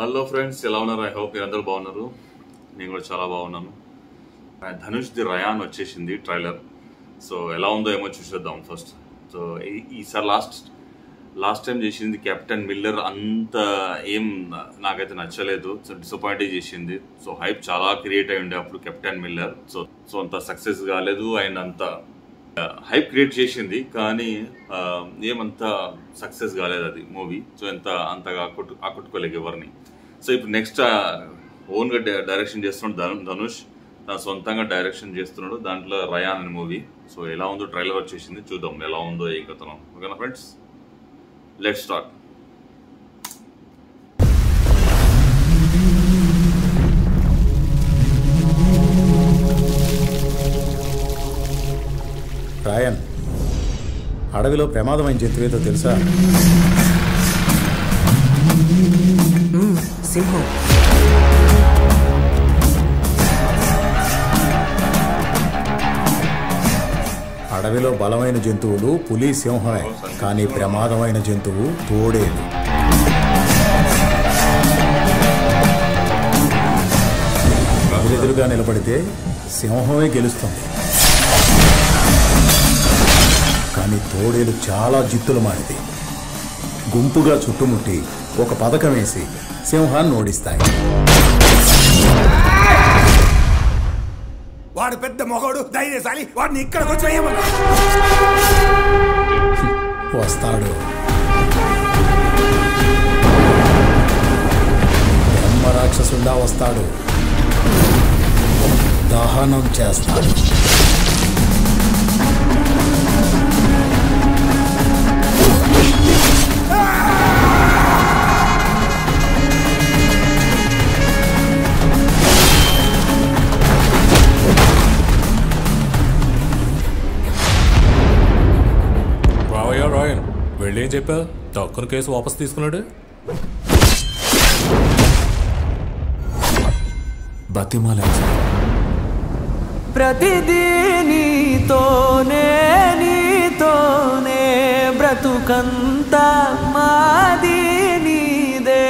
Hello friends, ఎలా ఉన్నారు? I hope మీరు అందరూ బాగున్నారు. నేను కూడా చాలా బాగున్నాను. ధనుష్ ది రయాన్ వచ్చేసింది ట్రైలర్. సో ఎలా ఉందో ఏమో చూసేద్దాం ఫస్ట్. సో ఈసారి లాస్ట్ టైం చేసింది కెప్టెన్ మిల్లర్ అంత ఏం నాకైతే నచ్చలేదు. సో డిసప్పాయింట్ చేసింది. సో హైప్ చాలా క్రియేట్ అయి ఉండే అప్పుడు కెప్టెన్ మిల్లర్. సో అంత సక్సెస్ కాలేదు. అండ్ అంత హైప్ క్రియేట్ చేసింది కానీ ఏమంతా సక్సెస్ కాలేదు అది మూవీ. సో అంతగా ఆకట్టుకోలేదు ఎవరిని. సో ఇప్పుడు నెక్స్ట్ ఓన్గా డైరెక్షన్ చేస్తున్నాడు ధనుష్. తన సొంతంగా డైరెక్షన్ చేస్తున్నాడు. దాంట్లో రయాన్ అనే మూవీ. సో ఎలా ఉందో ట్రైలర్ వచ్చేసింది, చూద్దాం ఎలా ఉందో ఏం కథనం. ఓకేనా ఫ్రెండ్స్, లెట్స్ స్టార్ట్. రాయన్, అడవిలో ప్రమాదమైన జంతువేదో తెలుసా? సింహం. అడవిలో బలమైన జంతువులు పులి, సింహమే. కానీ ప్రమాదమైన జంతువు తోడేలు. ఎదురుగా నిలబడితే సింహమే గెలుస్తుంది. కానీ తోడేలు చాలా జిత్తులు మారిది. గుంపుగా చుట్టుముట్టి ఒక పథకం వేసి సింహాన్ని ఓడిస్తాయి. వాడు పెద్ద మొగోడు, ధైర్యశాలి. వాడిని ఇక్కడికి వచ్చి వేయమన్నా. వస్తాడు. బ్రహ్మ రాక్షసుడా వస్తాడు. దహనం చేస్తాడు. రాయన్ వెళ్ళేం చెప్పా? తక్కువ కేసు వాపస్ తీసుకున్నాడు. బతిమాల ప్రతిదీ నీతోనే బ్రతుకంతా మాది నీదే.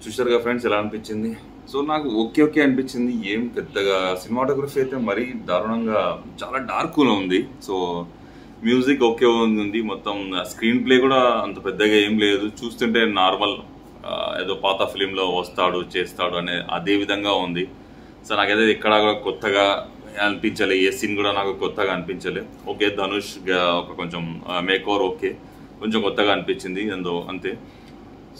చూసారుగా ఫ్రెండ్స్, ఎలా అనిపించింది? సో నాకు ఓకే అనిపించింది. ఏం పెద్దగా సినిమాటోగ్రఫీ అయితే మరీ దారుణంగా చాలా డార్క్లో ఉంది. సో మ్యూజిక్ ఓకే ఉంది. మొత్తం స్క్రీన్ ప్లే కూడా అంత పెద్దగా ఏం లేదు. చూస్తుంటే నార్మల్ ఏదో పాత ఫిలింలో వస్తాడు చేస్తాడు అనే అదే విధంగా ఉంది. సో నాకైతే ఇక్కడ కూడా కొత్తగా అనిపించలే. ఏ సీన్ కూడా నాకు కొత్తగా అనిపించలే. ఓకే, ధనుష్ ఒక కొంచెం మేకోవర్ కొంచెం కొత్తగా అనిపించింది అంతే.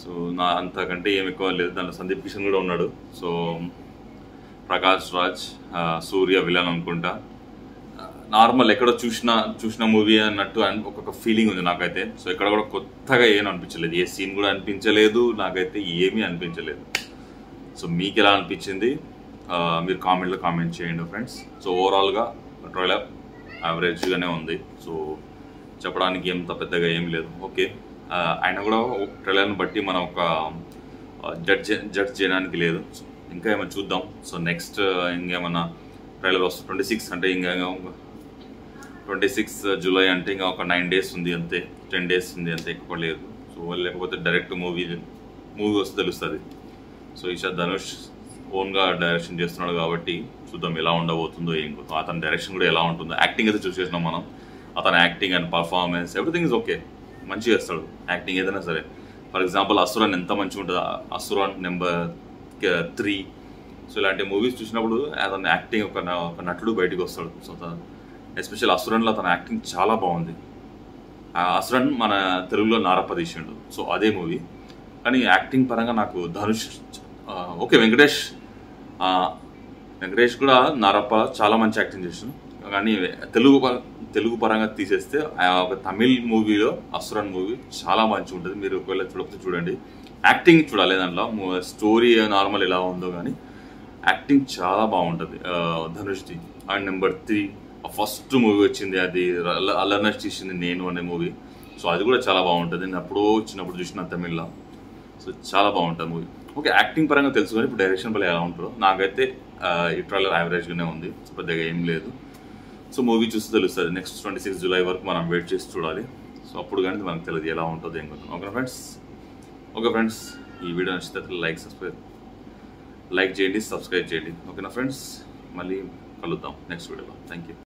సో నా అంతకంటే ఏమి ఎక్కువ లేదు. దాంట్లో సందీప్ కిషన్ కూడా ఉన్నాడు. సో ప్రకాష్ రాజ్, సూర్య విలన్ అనుకుంటా. నార్మల్ ఎక్కడో చూసిన మూవీ అన్నట్టు ఒక్కొక్క ఫీలింగ్ ఉంది నాకైతే. సో ఎక్కడ కూడా కొత్తగా ఏం అనిపించలేదు. ఏ సీన్ కూడా అనిపించలేదు. నాకైతే ఏమీ అనిపించలేదు. సో మీకు ఎలా అనిపించింది మీరు కామెంట్లో కామెంట్ చేయండి ఫ్రెండ్స్. సో ఓవరాల్గా ట్రైలర్ యావరేజ్గానే ఉంది. సో చెప్పడానికి ఎంత పెద్దగా ఏం లేదు. ఓకే, ఆయన కూడా ట్రైలర్ని బట్టి మనం ఒక జడ్జ్ చేయడానికి లేదు. సో ఇంకా ఏమైనా చూద్దాం. సో నెక్స్ట్ ఇంకేమన్నా ట్రైలర్ వస్తుంది 26 అంటే ఇంకా 26 జూలై అంటే ఇంకా ఒక 9 days ఉంది అంతే, 10 days ఉంది అంతే, ఎక్కువ లేదు. సో లేకపోతే డైరెక్ట్ మూవీ వస్తే తెలుస్తుంది. సో ఈసారి ధనుష్ ఓన్గా డైరెక్షన్ చేస్తున్నాడు కాబట్టి చూద్దాం ఎలా ఉండబోతుందో ఏం కోసం. అతని డైరెక్షన్ కూడా ఎలా ఉంటుందో. యాక్టింగ్ అయితే చూసేసినాం మనం. అతని acting and performance everything is okay. మంచిగా చేస్తాడు యాక్టింగ్ ఏదైనా సరే. ఫర్ ఎగ్జాంపుల్ అసురన్ ఎంత మంచిగా ఉంటుంది. అసురన్ నెంబర్ 3. సో ఇలాంటి మూవీస్ చూసినప్పుడు అతని యాక్టింగ్ ఒక నటుడు బయటకు వస్తాడు. సో ఎస్పెషల్ అసురన్లో తన యాక్టింగ్ చాలా బాగుంది. అసురన్ మన తెలుగులో నారప్ప తీసిండు. సో అదే మూవీ. కానీ యాక్టింగ్ పరంగా నాకు ధనుష్ ఓకే. వెంకటేష్ కూడా నారప్ప చాలా మంచి యాక్టింగ్ చేసాడు. కానీ తెలుగు పరంగా తీసేస్తే ఒక తమిళ్ మూవీలో అసురన్ మూవీ చాలా మంచిగా ఉంటుంది. మీరు ఒకవేళ చూడకపోతే చూడండి. యాక్టింగ్ చూడాలి. దాంట్లో స్టోరీ నార్మల్ ఎలా ఉందో కానీ యాక్టింగ్ చాలా బాగుంటుంది ధనుష్ది. అండ్ నెంబర్ 3 ఫస్ట్ మూవీ వచ్చింది, అది అల్లర్నెస్ తీసింది నేను అనే మూవీ. సో అది కూడా చాలా బాగుంటుంది. నేను అప్పుడో చిన్నప్పుడు చూసిన తమిళ్లో. సో చాలా బాగుంటుంది మూవీ. ఓకే, యాక్టింగ్ పరంగా తెలుసు కానీ ఇప్పుడు డైరెక్షన్ పరంగా ఎలా ఉంటుందో నాకైతే ఈ ట్రైలర్ యావరేజ్గానే ఉంది. సో పెద్దగా ఏం లేదు. సో మూవీ చూస్తే తెలుస్తుంది. నెక్స్ట్ 26 జూలై వరకు మనం వెయిట్ చేసి చూడాలి. సో అప్పుడు కానీ మనకు తెలియదు ఎలా ఉంటుందో ఏం కదా. ఓకేనా ఫ్రెండ్స్ ఈ వీడియో నచ్చితే లైక్ చేయండి, సబ్స్క్రైబ్ చేయండి. ఓకేనా ఫ్రెండ్స్, మళ్ళీ కలుద్దాం నెక్స్ట్ వీడియోలో. Thank you.